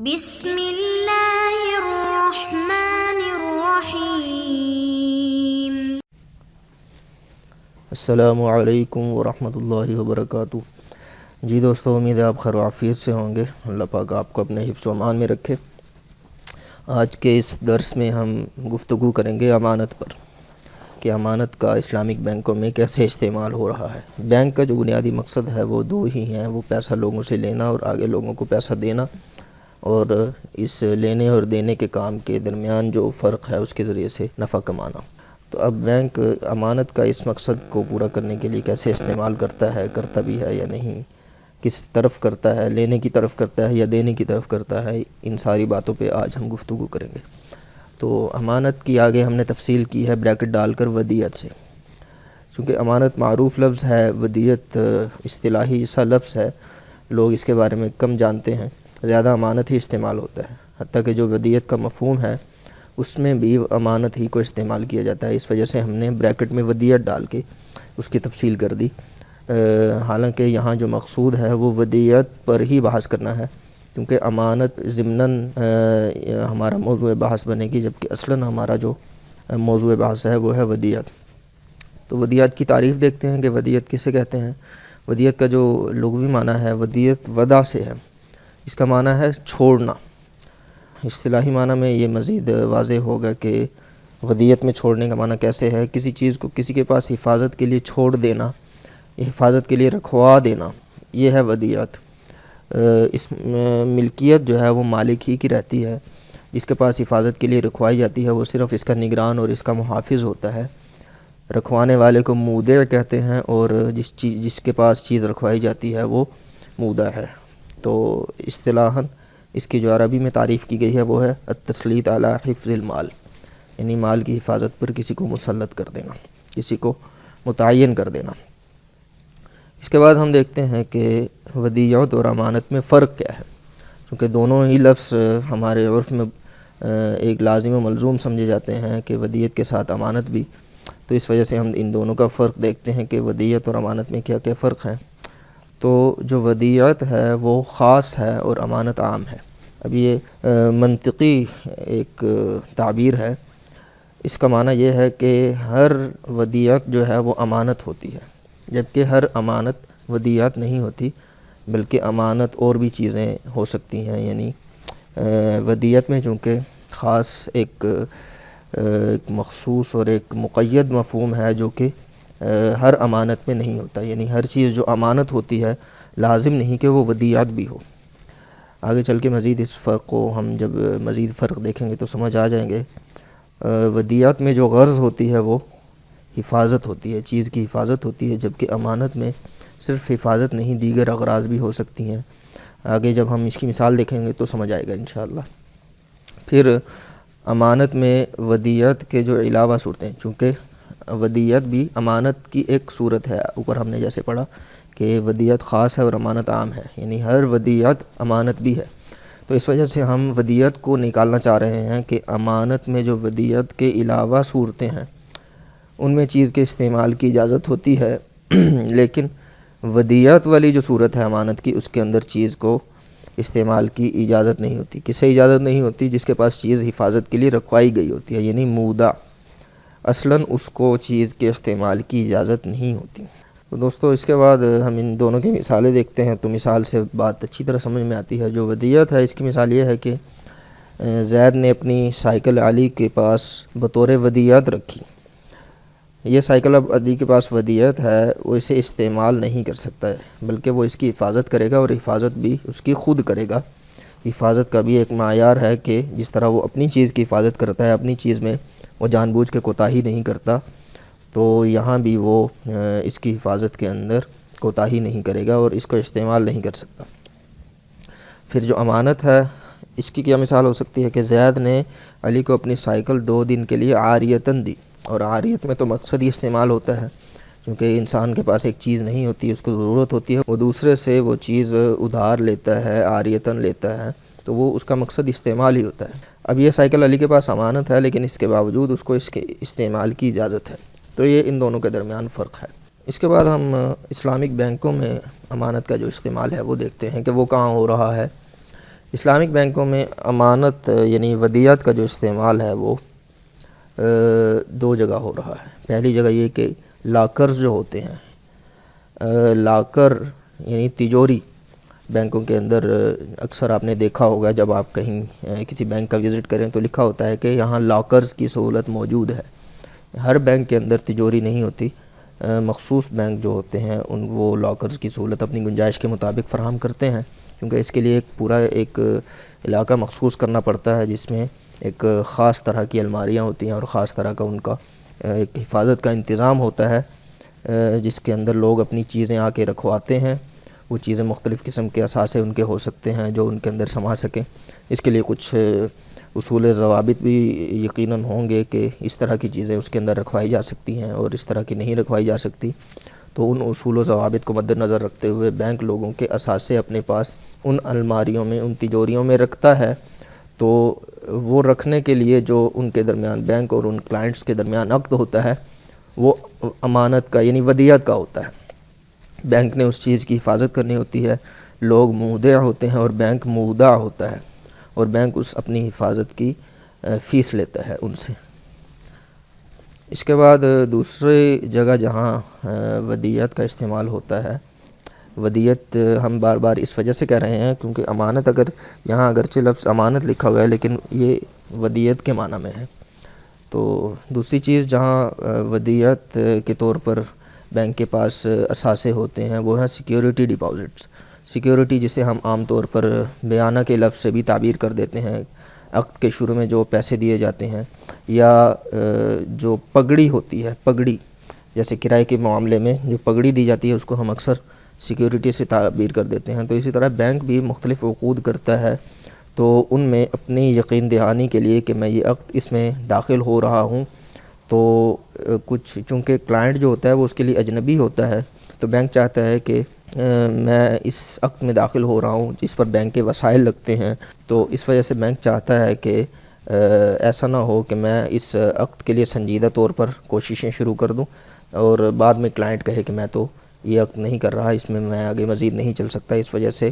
بسم اللہ الرحمن الرحیم۔ السلام علیکم ورحمۃ اللہ وبرکاتہ۔ جی دوستو، امید ہے آپ خیر و عافیت سے ہوں گے۔ اللہ پاک آپ کو اپنے حفظ و امان میں رکھے۔ آج کے اس درس میں ہم گفتگو کریں گے امانت پر، کہ امانت کا اسلامک بینکوں میں کیسے استعمال ہو رہا ہے۔ بینک کا جو بنیادی مقصد ہے وہ دو ہی ہیں، وہ پیسہ لوگوں سے لینا اور آگے لوگوں کو پیسہ دینا، اور اس لینے اور دینے کے کام کے درمیان جو فرق ہے اس کے ذریعے سے نفع کمانا۔ تو اب بینک امانت کا اس مقصد کو پورا کرنے کے لیے کیسے استعمال کرتا ہے، کرتا بھی ہے یا نہیں، کس طرف کرتا ہے، لینے کی طرف کرتا ہے یا دینے کی طرف کرتا ہے، ان ساری باتوں پہ آج ہم گفتگو کریں گے۔ تو امانت کی آگے ہم نے تفصیل کی ہے بریکٹ ڈال کر ودیعت سے، چونکہ امانت معروف لفظ ہے، ودیعت اصطلاحی سا لفظ ہے، لوگ اس کے بارے میں کم جانتے ہیں، زیادہ امانت ہی استعمال ہوتا ہے، حتیٰ کہ جو ودیعت کا مفہوم ہے اس میں بھی امانت ہی کو استعمال کیا جاتا ہے۔ اس وجہ سے ہم نے بریکٹ میں ودیعت ڈال کے اس کی تفصیل کر دی، حالانکہ یہاں جو مقصود ہے وہ ودیعت پر ہی بحث کرنا ہے، کیونکہ امانت ضمناً ہمارا موضوع بحث بنے گی، جبکہ اصلاً ہمارا جو موضوع بحث ہے وہ ہے ودیعت۔ تو ودیعت کی تعریف دیکھتے ہیں کہ ودیعت کسے کہتے ہیں۔ ودیعت کا جو لغوی معنی ہے، ودیعت ودا سے ہے، اس کا معنی ہے چھوڑنا۔ اصطلاحی معنی میں یہ مزید واضح ہوگا کہ ودیعت میں چھوڑنے کا معنی کیسے ہے، کسی چیز کو کسی کے پاس حفاظت کے لیے چھوڑ دینا، حفاظت کے لیے رکھوا دینا، یہ ہے ودیعت۔ اس ملکیت جو ہے وہ مالک ہی کی رہتی ہے، جس کے پاس حفاظت کے لیے رکھوائی جاتی ہے وہ صرف اس کا نگران اور اس کا محافظ ہوتا ہے۔ رکھوانے والے کو مودع کہتے ہیں، اور جس کے پاس چیز رکھوائی جاتی ہے وہ مودع ہے۔ تو اصطلاحاً اس کی جو عربی میں تعریف کی گئی ہے وہ ہے التسلیط علی حفظ المال، یعنی مال کی حفاظت پر کسی کو مسلط کر دینا، کسی کو متعین کر دینا۔ اس کے بعد ہم دیکھتے ہیں کہ ودیعت اور امانت میں فرق کیا ہے، کیونکہ دونوں ہی لفظ ہمارے عرف میں ایک لازم و ملزوم سمجھے جاتے ہیں کہ ودیعت کے ساتھ امانت بھی، تو اس وجہ سے ہم ان دونوں کا فرق دیکھتے ہیں کہ ودیعت اور امانت میں کیا کیا فرق ہیں۔ تو جو ودیعت ہے وہ خاص ہے اور امانت عام ہے۔ اب یہ منطقی ایک تعبیر ہے، اس کا معنی یہ ہے کہ ہر ودیعت جو ہے وہ امانت ہوتی ہے، جبکہ ہر امانت ودیعت نہیں ہوتی، بلکہ امانت اور بھی چیزیں ہو سکتی ہیں۔ یعنی ودیعت میں چونکہ خاص ایک مخصوص اور ایک مقید مفہوم ہے جو کہ ہر امانت میں نہیں ہوتا، یعنی ہر چیز جو امانت ہوتی ہے لازم نہیں کہ وہ ودیعت بھی ہو۔ آگے چل کے مزید اس فرق کو ہم جب مزید فرق دیکھیں گے تو سمجھ آ جائیں گے۔ ودیعت میں جو غرض ہوتی ہے وہ حفاظت ہوتی ہے، چیز کی حفاظت ہوتی ہے، جبکہ امانت میں صرف حفاظت نہیں، دیگر اغراض بھی ہو سکتی ہیں۔ آگے جب ہم اس کی مثال دیکھیں گے تو سمجھ آئے گا انشاءاللہ۔ پھر امانت میں ودیعت کے جو علاوہ صورتیں، چونکہ ودیعت بھی امانت کی ایک صورت ہے، اوپر ہم نے جیسے پڑھا کہ ودیعت خاص ہے اور امانت عام ہے، یعنی ہر ودیعت امانت بھی ہے۔ تو اس وجہ سے ہم ودیعت کو نکالنا چاہ رہے ہیں کہ امانت میں جو ودیعت کے علاوہ صورتیں ہیں ان میں چیز کے استعمال کی اجازت ہوتی ہے، لیکن ودیعت والی جو صورت ہے امانت کی، اس کے اندر چیز کو استعمال کی اجازت نہیں ہوتی۔ کسے اجازت نہیں ہوتی؟ جس کے پاس چیز حفاظت کے لیے رکھوائی گئی ہوتی ہے، یعنی مودع، اصلاً اس کو چیز کے استعمال کی اجازت نہیں ہوتی۔ تو دوستو اس کے بعد ہم ان دونوں کی مثالیں دیکھتے ہیں، تو مثال سے بات اچھی طرح سمجھ میں آتی ہے۔ جو ودیعت ہے اس کی مثال یہ ہے کہ زید نے اپنی سائیکل علی کے پاس بطور ودیعت رکھی۔ یہ سائیکل اب علی کے پاس ودیعت ہے، وہ اسے استعمال نہیں کر سکتا ہے، بلکہ وہ اس کی حفاظت کرے گا، اور حفاظت بھی اس کی خود کرے گا۔ حفاظت کا بھی ایک معیار ہے کہ جس طرح وہ اپنی چیز کی حفاظت کرتا ہے، اپنی چیز میں وہ جان بوجھ کے کوتاہی نہیں کرتا، تو یہاں بھی وہ اس کی حفاظت کے اندر کوتاہی نہیں کرے گا اور اس کو استعمال نہیں کر سکتا۔ پھر جو امانت ہے اس کی کیا مثال ہو سکتی ہے کہ زید نے علی کو اپنی سائیکل 2 دن کے لیے عاریتاً دی، اور عاریت میں تو مقصد ہی استعمال ہوتا ہے، کیونکہ انسان کے پاس ایک چیز نہیں ہوتی، اس کو ضرورت ہوتی ہے، وہ دوسرے سے وہ چیز ادھار لیتا ہے، عاریتاً لیتا ہے، تو وہ اس کا مقصد استعمال ہی ہوتا ہے۔ اب یہ سائیکل علی کے پاس امانت ہے، لیکن اس کے باوجود اس کو اس کے استعمال کی اجازت ہے، تو یہ ان دونوں کے درمیان فرق ہے۔ اس کے بعد ہم اسلامک بینکوں میں امانت کا جو استعمال ہے وہ دیکھتے ہیں کہ وہ کہاں ہو رہا ہے۔ اسلامک بینکوں میں امانت یعنی ودیعت کا جو استعمال ہے وہ دو جگہ ہو رہا ہے. پہلی جگہ یہ کہ لاکرز جو ہوتے ہیں، لاکر یعنی تجوری، بینکوں کے اندر اکثر آپ نے دیکھا ہوگا جب آپ کہیں کسی بینک کا وزٹ کریں تو لکھا ہوتا ہے کہ یہاں لاکرز کی سہولت موجود ہے. ہر بینک کے اندر تجوری نہیں ہوتی، مخصوص بینک جو ہوتے ہیں وہ لاکرز کی سہولت اپنی گنجائش کے مطابق فراہم کرتے ہیں، کیونکہ اس کے لیے ایک پورا ایک علاقہ مخصوص کرنا پڑتا ہے جس میں ایک خاص طرح کی الماریاں ہوتی ہیں اور خاص طرح کا ان کا ایک حفاظت کا انتظام ہوتا ہے، جس کے اندر لوگ اپنی چیزیں آ کے رکھواتے ہیں. وہ چیزیں مختلف قسم کے اثاثے ان کے ہو سکتے ہیں جو ان کے اندر سما سکیں. اس کے لیے کچھ اصول ضوابط بھی یقیناً ہوں گے کہ اس طرح کی چیزیں اس کے اندر رکھوائی جا سکتی ہیں اور اس طرح کی نہیں رکھوائی جا سکتی. تو ان اصول و ضوابط کو مد نظر رکھتے ہوئے بینک لوگوں کے اثاثے اپنے پاس ان الماریوں میں، ان تجوریوں میں رکھتا ہے. تو وہ رکھنے کے لیے جو ان کے درمیان بینک اور ان کلائنٹس کے درمیان عقد ہوتا ہے وہ امانت کا یعنی ودیعت کا ہوتا ہے. بینک نے اس چیز کی حفاظت کرنی ہوتی ہے، لوگ مودع ہوتے ہیں اور بینک مودع ہوتا ہے، اور بینک اس اپنی حفاظت کی فیس لیتا ہے ان سے. اس کے بعد دوسری جگہ جہاں ودیعت کا استعمال ہوتا ہے، ودیعت ہم بار بار اس وجہ سے کہہ رہے ہیں کیونکہ امانت یہاں اگرچہ لفظ امانت لکھا ہوا ہے لیکن یہ ودیعت کے معنی میں ہے. تو دوسری چیز جہاں ودیعت کے طور پر بینک کے پاس اثاثے ہوتے ہیں وہ ہیں سیکیورٹی ڈپازٹس. سیکیورٹی جسے ہم عام طور پر بیانہ کے لفظ سے بھی تعبیر کر دیتے ہیں، عقد کے شروع میں جو پیسے دیے جاتے ہیں، یا جو پگڑی ہوتی ہے، پگڑی جیسے کرائے کے معاملے میں جو پگڑی دی جاتی ہے اس کو ہم اکثر سیکیورٹی سے تعبیر کر دیتے ہیں. تو اسی طرح بینک بھی مختلف عقود کرتا ہے، تو ان میں اپنی یقین دہانی کے لیے کہ میں یہ عقد اس میں داخل ہو رہا ہوں، تو کچھ چونکہ کلائنٹ جو ہوتا ہے وہ اس کے لیے اجنبی ہوتا ہے، تو بینک چاہتا ہے کہ میں اس عقد میں داخل ہو رہا ہوں جس پر بینک کے وسائل لگتے ہیں. تو اس وجہ سے بینک چاہتا ہے کہ ایسا نہ ہو کہ میں اس عقد کے لیے سنجیدہ طور پر کوششیں شروع کر دوں اور بعد میں کلائنٹ کہے کہ میں تو یہ عقد نہیں کر رہا، اس میں میں آگے مزید نہیں چل سکتا. اس وجہ سے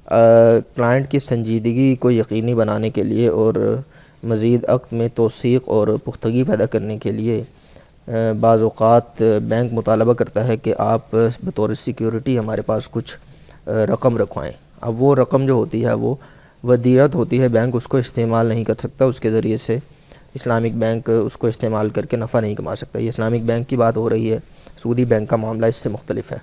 کلائنٹ کی سنجیدگی کو یقینی بنانے کے لیے اور مزید عقد میں توثیق اور پختگی پیدا کرنے کے لیے بعض اوقات بینک مطالبہ کرتا ہے کہ آپ بطور سیکیورٹی ہمارے پاس کچھ رقم رکھوائیں. اب وہ رقم جو ہوتی ہے وہ ودیعت ہوتی ہے، بینک اس کو استعمال نہیں کر سکتا، اس کے ذریعے سے اسلامک بینک اس کو استعمال کر کے نفع نہیں کما سکتا. یہ اسلامک بینک کی بات ہو رہی ہے، سعودی بینک کا معاملہ اس سے مختلف ہے.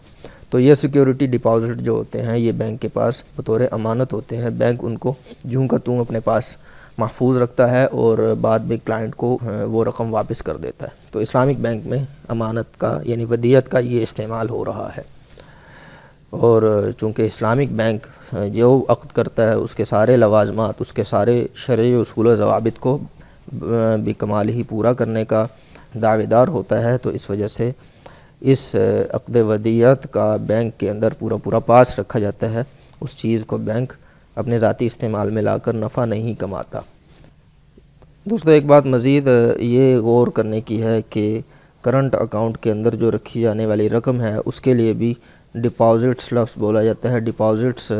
تو یہ سیکیورٹی ڈپازٹ جو ہوتے ہیں یہ بینک کے پاس بطور امانت ہوتے ہیں، بینک ان کو جوں کا توں اپنے پاس محفوظ رکھتا ہے اور بعد میں کلائنٹ کو وہ رقم واپس کر دیتا ہے. تو اسلامک بینک میں امانت کا یعنی ودیعت کا یہ استعمال ہو رہا ہے. اور چونکہ اسلامک بینک جو عقد کرتا ہے اس کے سارے لوازمات، اس کے سارے شرعی اصول و ضوابط کو بکمال ہی پورا کرنے کا دعوے دار ہوتا ہے، تو اس وجہ سے اس عقد ودیعت کا بینک کے اندر پورا پاس رکھا جاتا ہے. اس چیز کو بینک اپنے ذاتی استعمال میں لا کر نفع نہیں کماتا. دوستو ایک بات مزید یہ غور کرنے کی ہے کہ کرنٹ اکاؤنٹ کے اندر جو رکھی جانے والی رقم ہے اس کے لیے بھی ڈپازٹس لفظ بولا جاتا ہے. ڈپازٹس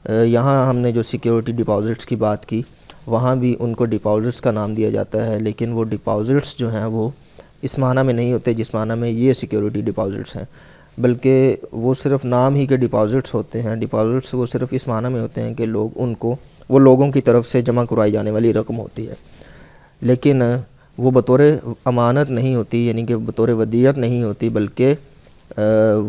یہاں ہم نے جو سیکیورٹی ڈپازٹس کی بات کی وہاں بھی ان کو ڈپازٹس کا نام دیا جاتا ہے، لیکن وہ ڈپازٹس جو ہیں وہ اس معنی میں نہیں ہوتے جس معنی میں یہ سیکیورٹی ڈپازٹس ہیں، بلکہ وہ صرف نام ہی کے ڈپازٹس ہوتے ہیں. ڈپازٹس وہ صرف اس معنی میں ہوتے ہیں کہ وہ لوگوں کی طرف سے جمع کرائی جانے والی رقم ہوتی ہے، لیکن وہ بطور امانت نہیں ہوتی، یعنی کہ بطور ودیعت نہیں ہوتی، بلکہ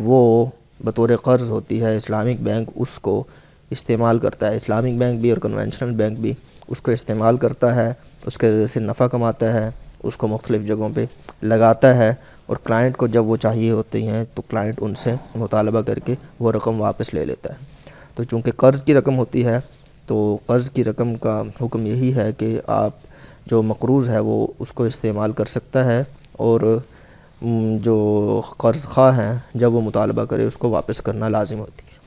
وہ بطور قرض ہوتی ہے. اسلامک بینک اس کو استعمال کرتا ہے، اسلامک بینک بھی اور کنونشنل بینک بھی اس کو استعمال کرتا ہے، اس کے ذریعے سے نفع کماتا ہے، اس کو مختلف جگہوں پہ لگاتا ہے، اور کلائنٹ کو جب وہ چاہیے ہوتے ہیں تو کلائنٹ ان سے مطالبہ کر کے وہ رقم واپس لے لیتا ہے. تو چونکہ قرض کی رقم ہوتی ہے تو قرض کی رقم کا حکم یہی ہے کہ آپ جو مقروض ہے وہ اس کو استعمال کر سکتا ہے، اور جو قرض خواہ ہیں جب وہ مطالبہ کرے اس کو واپس کرنا لازم ہوتی ہے.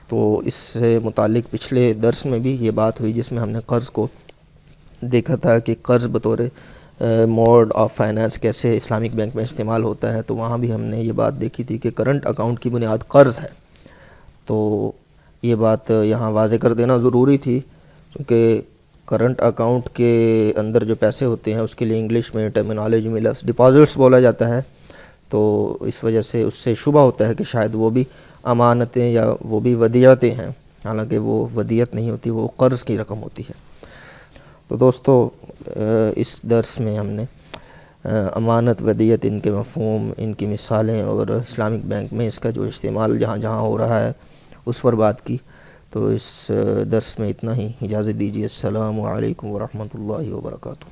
تو اس سے متعلق پچھلے درس میں بھی یہ بات ہوئی جس میں ہم نے قرض کو دیکھا تھا کہ قرض بطور موڈ آف فائنانس کیسے اسلامک بینک میں استعمال ہوتا ہے. تو وہاں بھی ہم نے یہ بات دیکھی تھی کہ کرنٹ اکاؤنٹ کی بنیاد قرض ہے. تو یہ بات یہاں واضح کر دینا ضروری تھی چونکہ کرنٹ اکاؤنٹ کے اندر جو پیسے ہوتے ہیں اس کے لیے انگلش میں ٹرمینالوجی میں لفظ ڈپازٹس بولا جاتا ہے، تو اس وجہ سے اس سے شبہ ہوتا ہے کہ شاید وہ بھی امانتیں یا وہ بھی ودیعتیں ہیں، حالانکہ وہ ودیعت نہیں ہوتی، وہ قرض کی رقم ہوتی ہے۔ تو دوستو اس درس میں ہم نے امانت، ودیعت، ان کے مفہوم، ان کی مثالیں اور اسلامک بینک میں اس کا جو استعمال جہاں جہاں ہو رہا ہے اس پر بات کی۔ تو اس درس میں اتنا ہی، اجازت دیجیے، السلام علیکم ورحمۃ اللہ وبرکاتہ۔